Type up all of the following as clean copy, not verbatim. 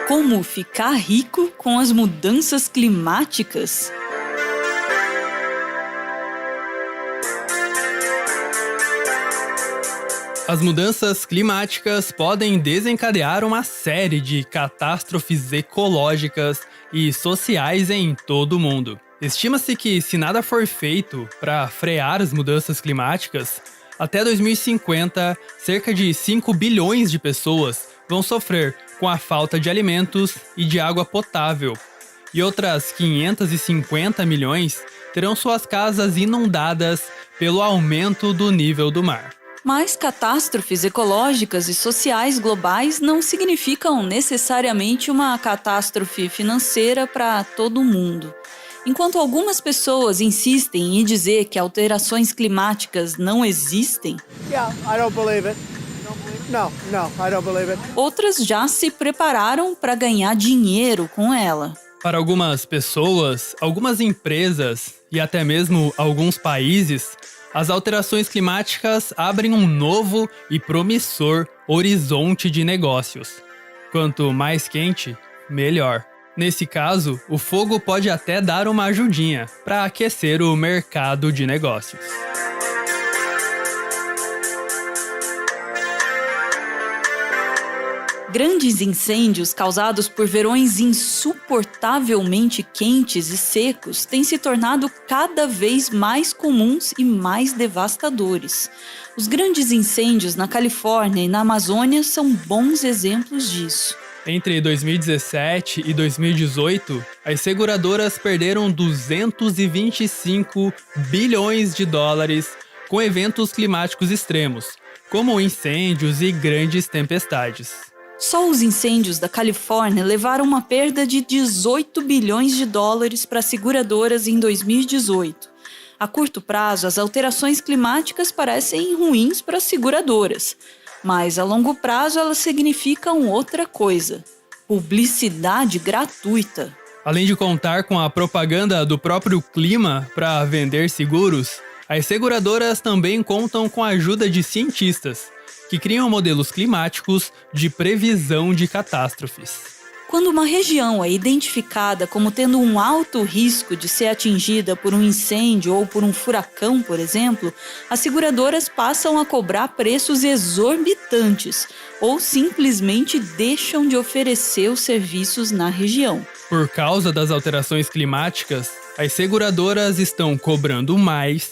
Como ficar rico com as mudanças climáticas? As mudanças climáticas podem desencadear uma série de catástrofes ecológicas e sociais em todo o mundo. Estima-se que, se nada for feito para frear as mudanças climáticas, até 2050, cerca de 5 bilhões de pessoas vão sofrer com a falta de alimentos e de água potável, e outras 550 milhões terão suas casas inundadas pelo aumento do nível do mar. Mas catástrofes ecológicas e sociais globais não significam necessariamente uma catástrofe financeira para todo mundo. Enquanto algumas pessoas insistem em dizer que alterações climáticas não existem, outras já se prepararam para ganhar dinheiro com ela. Para algumas pessoas, algumas empresas e até mesmo alguns países, as alterações climáticas abrem um novo e promissor horizonte de negócios. Quanto mais quente, melhor. Nesse caso, o fogo pode até dar uma ajudinha para aquecer o mercado de negócios. Grandes incêndios causados por verões insuportavelmente quentes e secos têm se tornado cada vez mais comuns e mais devastadores. Os grandes incêndios na Califórnia e na Amazônia são bons exemplos disso. Entre 2017 e 2018, as seguradoras perderam 225 bilhões de dólares com eventos climáticos extremos, como incêndios e grandes tempestades. Só os incêndios da Califórnia levaram uma perda de 18 bilhões de dólares para as seguradoras em 2018. A curto prazo, as alterações climáticas parecem ruins para as seguradoras, mas a longo prazo elas significam outra coisa: publicidade gratuita. Além de contar com a propaganda do próprio clima para vender seguros, as seguradoras também contam com a ajuda de cientistas, que criam modelos climáticos de previsão de catástrofes. Quando uma região é identificada como tendo um alto risco de ser atingida por um incêndio ou por um furacão, por exemplo, as seguradoras passam a cobrar preços exorbitantes ou simplesmente deixam de oferecer os serviços na região. Por causa das alterações climáticas, as seguradoras estão cobrando mais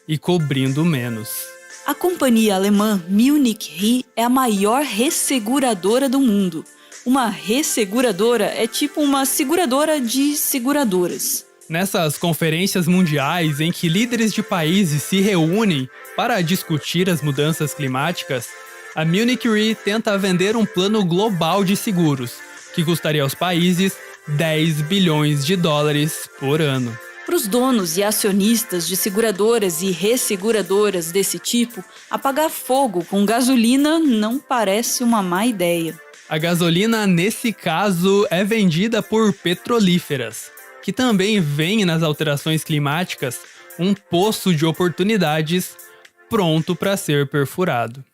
e cobrindo menos. A companhia alemã Munich Re é a maior resseguradora do mundo. Uma resseguradora é tipo uma seguradora de seguradoras. Nessas conferências mundiais em que líderes de países se reúnem para discutir as mudanças climáticas, a Munich Re tenta vender um plano global de seguros, que custaria aos países 10 bilhões de dólares por ano. Para os donos e acionistas de seguradoras e resseguradoras desse tipo, apagar fogo com gasolina não parece uma má ideia. A gasolina, nesse caso, é vendida por petrolíferas, que também veem nas alterações climáticas um poço de oportunidades pronto para ser perfurado.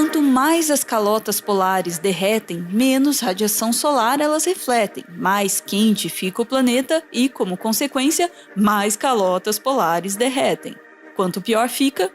Quanto mais as calotas polares derretem, menos radiação solar elas refletem, mais quente fica o planeta e, como consequência, mais calotas polares derretem. Quanto pior fica,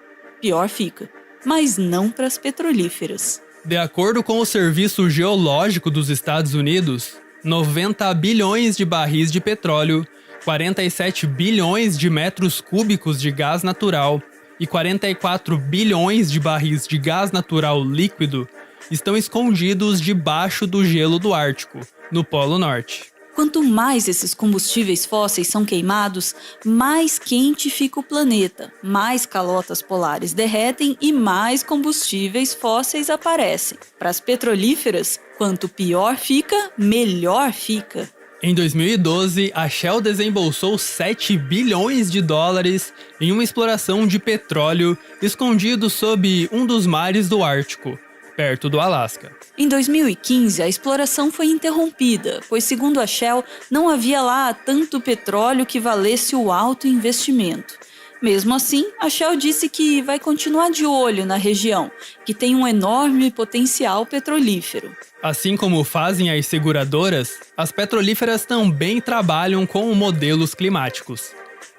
mas não para as petrolíferas. De acordo com o Serviço Geológico dos Estados Unidos, 90 bilhões de barris de petróleo, 47 bilhões de metros cúbicos de gás natural e 44 bilhões de barris de gás natural líquido estão escondidos debaixo do gelo do Ártico, no Polo Norte. Quanto mais esses combustíveis fósseis são queimados, mais quente fica o planeta, mais calotas polares derretem e mais combustíveis fósseis aparecem. Para as petrolíferas, quanto pior fica, melhor fica. Em 2012, a Shell desembolsou 7 bilhões de dólares em uma exploração de petróleo escondido sob um dos mares do Ártico, perto do Alasca. Em 2015, a exploração foi interrompida, pois, segundo a Shell, não havia lá tanto petróleo que valesse o alto investimento. Mesmo assim, a Shell disse que vai continuar de olho na região, que tem um enorme potencial petrolífero. Assim como fazem as seguradoras, as petrolíferas também trabalham com modelos climáticos.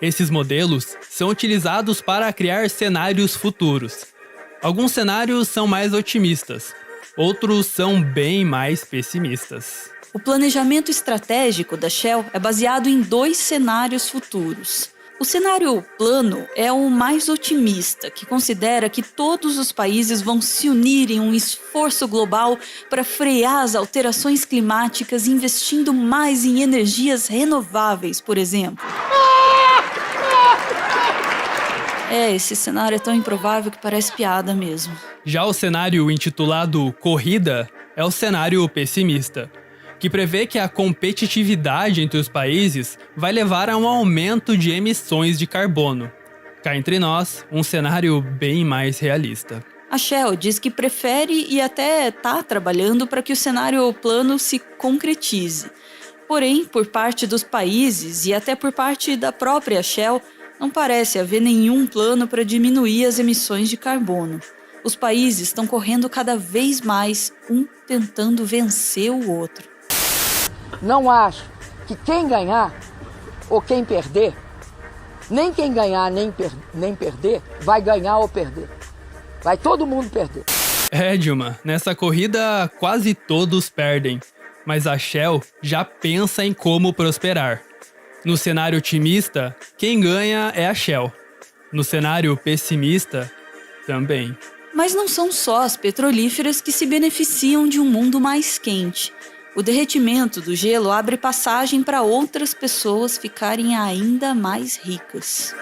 Esses modelos são utilizados para criar cenários futuros. Alguns cenários são mais otimistas, outros são bem mais pessimistas. O planejamento estratégico da Shell é baseado em 2 cenários futuros. O cenário plano é o mais otimista, que considera que todos os países vão se unir em um esforço global para frear as alterações climáticas, investindo mais em energias renováveis, por exemplo. Esse cenário é tão improvável que parece piada mesmo. Já o cenário intitulado Corrida é o cenário pessimista, que prevê que a competitividade entre os países vai levar a um aumento de emissões de carbono. Cá entre nós, um cenário bem mais realista. A Shell diz que prefere e até está trabalhando para que o cenário plano se concretize. Porém, por parte dos países e até por parte da própria Shell, não parece haver nenhum plano para diminuir as emissões de carbono. Os países estão correndo cada vez mais, um tentando vencer o outro. Não acho que quem ganhar ou quem perder, nem quem ganhar nem perder, vai ganhar ou perder. Vai todo mundo perder. Dilma, nessa corrida quase todos perdem, mas a Shell já pensa em como prosperar. No cenário otimista, quem ganha é a Shell. No cenário pessimista, também. Mas não são só as petrolíferas que se beneficiam de um mundo mais quente. O derretimento do gelo abre passagem para outras pessoas ficarem ainda mais ricas.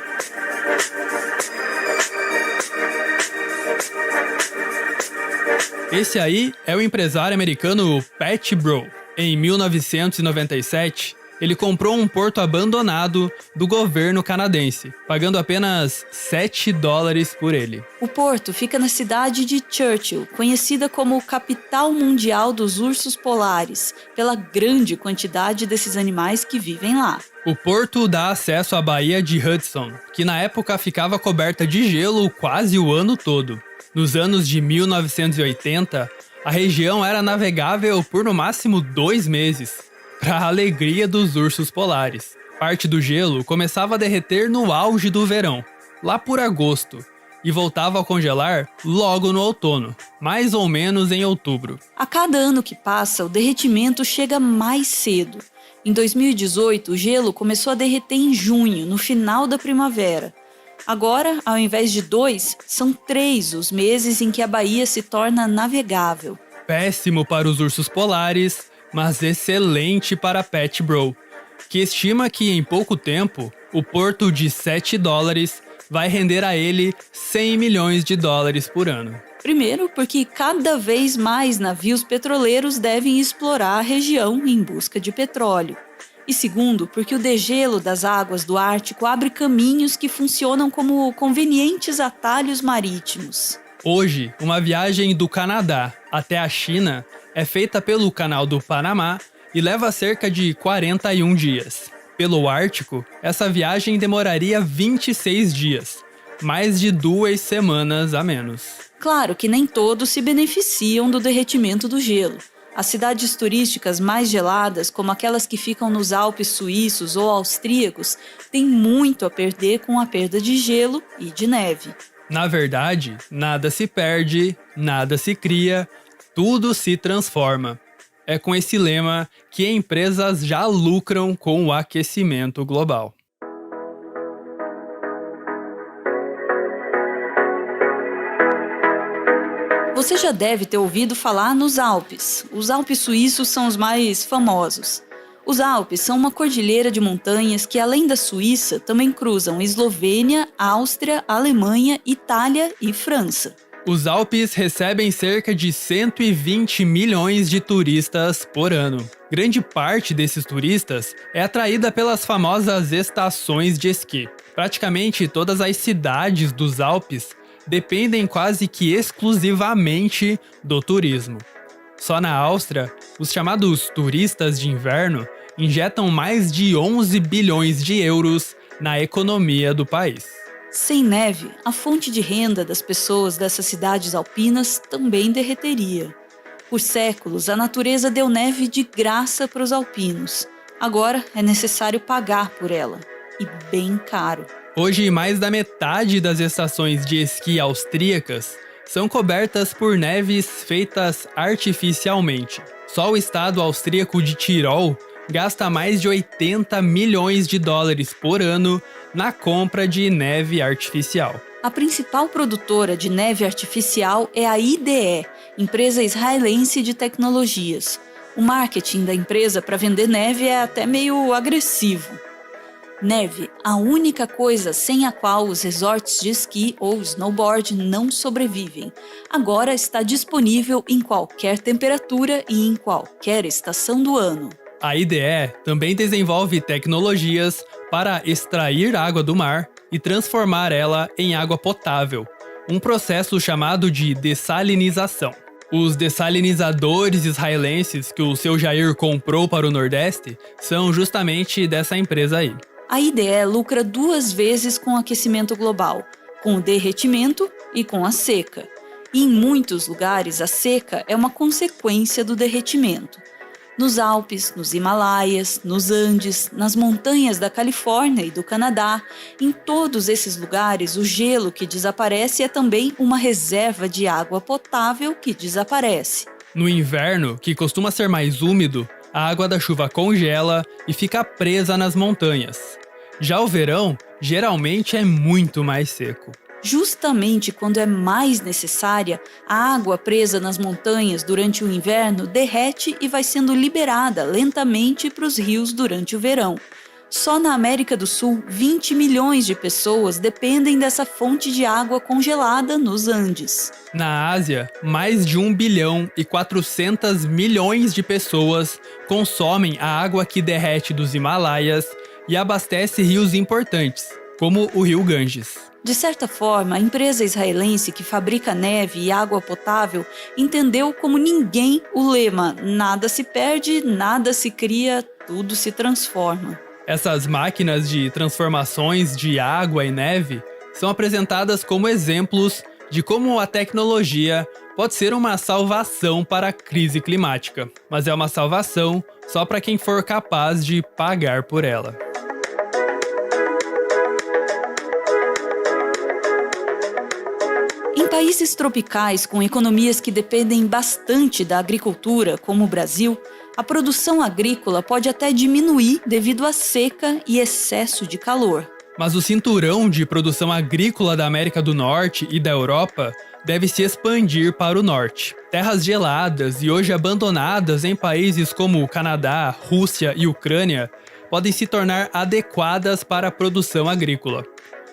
Esse aí é o empresário americano Pat Brown. Em 1997, ele comprou um porto abandonado do governo canadense, pagando apenas $7 por ele. O porto fica na cidade de Churchill, conhecida como capital mundial dos ursos polares, pela grande quantidade desses animais que vivem lá. O porto dá acesso à Baía de Hudson, que na época ficava coberta de gelo quase o ano todo. Nos anos de 1980, a região era navegável por no máximo 2 meses. Para a alegria dos ursos polares. Parte do gelo começava a derreter no auge do verão, lá por agosto, e voltava a congelar logo no outono, mais ou menos em outubro. A cada ano que passa, o derretimento chega mais cedo. Em 2018, o gelo começou a derreter em junho, no final da primavera. Agora, ao invés de 2, são 3 os meses em que a baía se torna navegável. Péssimo para os ursos polares, mas excelente para Pat Brown, que estima que em pouco tempo, o porto de $7 vai render a ele $100 milhões por ano. Primeiro, porque cada vez mais navios petroleiros devem explorar a região em busca de petróleo. E segundo, porque o degelo das águas do Ártico abre caminhos que funcionam como convenientes atalhos marítimos. Hoje, uma viagem do Canadá até a China é feita pelo Canal do Panamá e leva cerca de 41 dias. Pelo Ártico, essa viagem demoraria 26 dias, mais de 2 semanas a menos. Claro que nem todos se beneficiam do derretimento do gelo. As cidades turísticas mais geladas, como aquelas que ficam nos Alpes suíços ou austríacos, têm muito a perder com a perda de gelo e de neve. Na verdade, nada se perde, nada se cria, tudo se transforma. É com esse lema que empresas já lucram com o aquecimento global. Você já deve ter ouvido falar nos Alpes. Os Alpes suíços são os mais famosos. Os Alpes são uma cordilheira de montanhas que, além da Suíça, também cruzam Eslovênia, Áustria, Alemanha, Itália e França. Os Alpes recebem cerca de 120 milhões de turistas por ano. Grande parte desses turistas é atraída pelas famosas estações de esqui. Praticamente todas as cidades dos Alpes dependem quase que exclusivamente do turismo. Só na Áustria, os chamados turistas de inverno injetam mais de 11 bilhões de euros na economia do país. Sem neve, a fonte de renda das pessoas dessas cidades alpinas também derreteria. Por séculos, a natureza deu neve de graça para os alpinos. Agora é necessário pagar por ela, e bem caro. Hoje, mais da metade das estações de esqui austríacas são cobertas por neves feitas artificialmente. Só o estado austríaco de Tirol gasta mais de 80 milhões de dólares por ano na compra de neve artificial. A principal produtora de neve artificial é a IDE, empresa israelense de tecnologias. O marketing da empresa para vender neve é até meio agressivo. Neve, a única coisa sem a qual os resorts de esqui ou snowboard não sobrevivem, agora está disponível em qualquer temperatura e em qualquer estação do ano. A IDE também desenvolve tecnologias para extrair água do mar e transformar ela em água potável, um processo chamado de dessalinização. Os dessalinizadores israelenses que o seu Jair comprou para o Nordeste são justamente dessa empresa aí. A IDE lucra 2 vezes com o aquecimento global, com o derretimento e com a seca. E em muitos lugares, a seca é uma consequência do derretimento. Nos Alpes, nos Himalaias, nos Andes, nas montanhas da Califórnia e do Canadá, em todos esses lugares, o gelo que desaparece é também uma reserva de água potável que desaparece. No inverno, que costuma ser mais úmido, a água da chuva congela e fica presa nas montanhas. Já o verão, geralmente é muito mais seco. Justamente quando é mais necessária, a água presa nas montanhas durante o inverno derrete e vai sendo liberada lentamente para os rios durante o verão. Só na América do Sul, 20 milhões de pessoas dependem dessa fonte de água congelada nos Andes. Na Ásia, mais de 1 bilhão e 400 milhões de pessoas consomem a água que derrete dos Himalaias e abastece rios importantes, como o rio Ganges. De certa forma, a empresa israelense que fabrica neve e água potável entendeu como ninguém o lema "nada se perde, nada se cria, tudo se transforma". Essas máquinas de transformações de água e neve são apresentadas como exemplos de como a tecnologia pode ser uma salvação para a crise climática, mas é uma salvação só para quem for capaz de pagar por ela. Em países tropicais com economias que dependem bastante da agricultura, como o Brasil, a produção agrícola pode até diminuir devido à seca e excesso de calor. Mas o cinturão de produção agrícola da América do Norte e da Europa deve se expandir para o norte. Terras geladas e hoje abandonadas em países como o Canadá, Rússia e Ucrânia podem se tornar adequadas para a produção agrícola,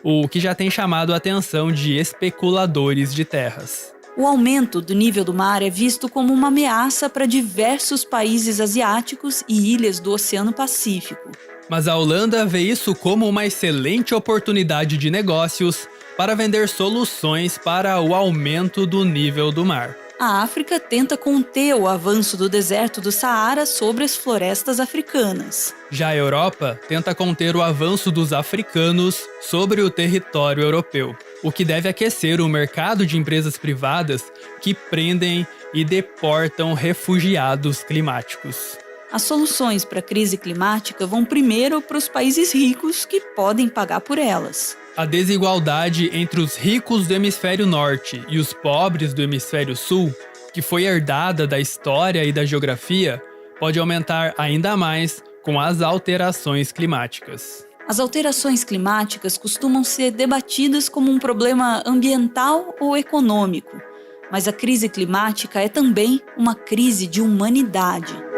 o que já tem chamado a atenção de especuladores de terras. O aumento do nível do mar é visto como uma ameaça para diversos países asiáticos e ilhas do Oceano Pacífico. Mas a Holanda vê isso como uma excelente oportunidade de negócios para vender soluções para o aumento do nível do mar. A África tenta conter o avanço do deserto do Saara sobre as florestas africanas. Já a Europa tenta conter o avanço dos africanos sobre o território europeu, o que deve aquecer o mercado de empresas privadas que prendem e deportam refugiados climáticos. As soluções para a crise climática vão primeiro para os países ricos que podem pagar por elas. A desigualdade entre os ricos do hemisfério norte e os pobres do hemisfério sul, que foi herdada da história e da geografia, pode aumentar ainda mais com as alterações climáticas. As alterações climáticas costumam ser debatidas como um problema ambiental ou econômico, mas a crise climática é também uma crise de humanidade.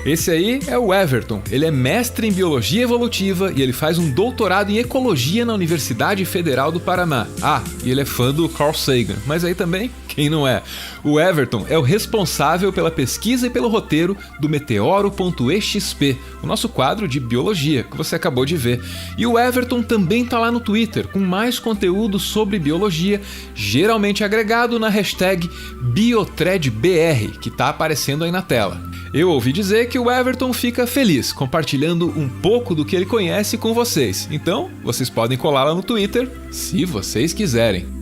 Esse aí é o Everton. Ele é mestre em Biologia Evolutiva e ele faz um doutorado em Ecologia na Universidade Federal do Paraná. Ah, e ele é fã do Carl Sagan. Mas aí também, Quem não é? O Everton é o responsável pela pesquisa e pelo roteiro do Meteoro.exp, o nosso quadro de biologia que você acabou de ver. E o Everton também tá lá no Twitter com mais conteúdo sobre biologia, geralmente agregado na hashtag BiothreadBR, que tá aparecendo aí na tela. Eu ouvi dizer que o Everton fica feliz compartilhando um pouco do que ele conhece com vocês. Então, vocês podem colar lá no Twitter, se vocês quiserem.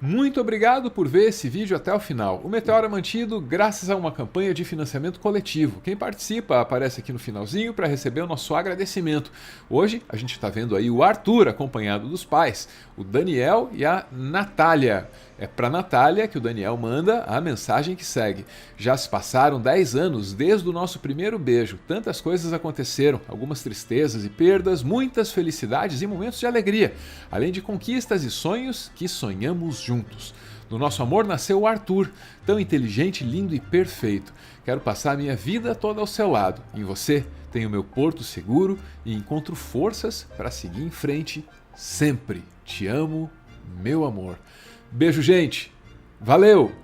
Muito obrigado por ver esse vídeo até o final. O Meteoro é mantido graças a uma campanha de financiamento coletivo. Quem participa aparece aqui no finalzinho para receber o nosso agradecimento. Hoje a gente está vendo aí o Arthur acompanhado dos pais, o Daniel e a Natália. É para Natália que o Daniel manda a mensagem que segue. Já se passaram 10 anos desde o nosso primeiro beijo. Tantas coisas aconteceram, algumas tristezas e perdas, muitas felicidades e momentos de alegria, além de conquistas e sonhos que sonhamos juntos. No nosso amor nasceu o Arthur, tão inteligente, lindo e perfeito. Quero passar a minha vida toda ao seu lado. Em você tenho meu porto seguro e encontro forças para seguir em frente sempre. Te amo, meu amor. Beijo, gente. Valeu!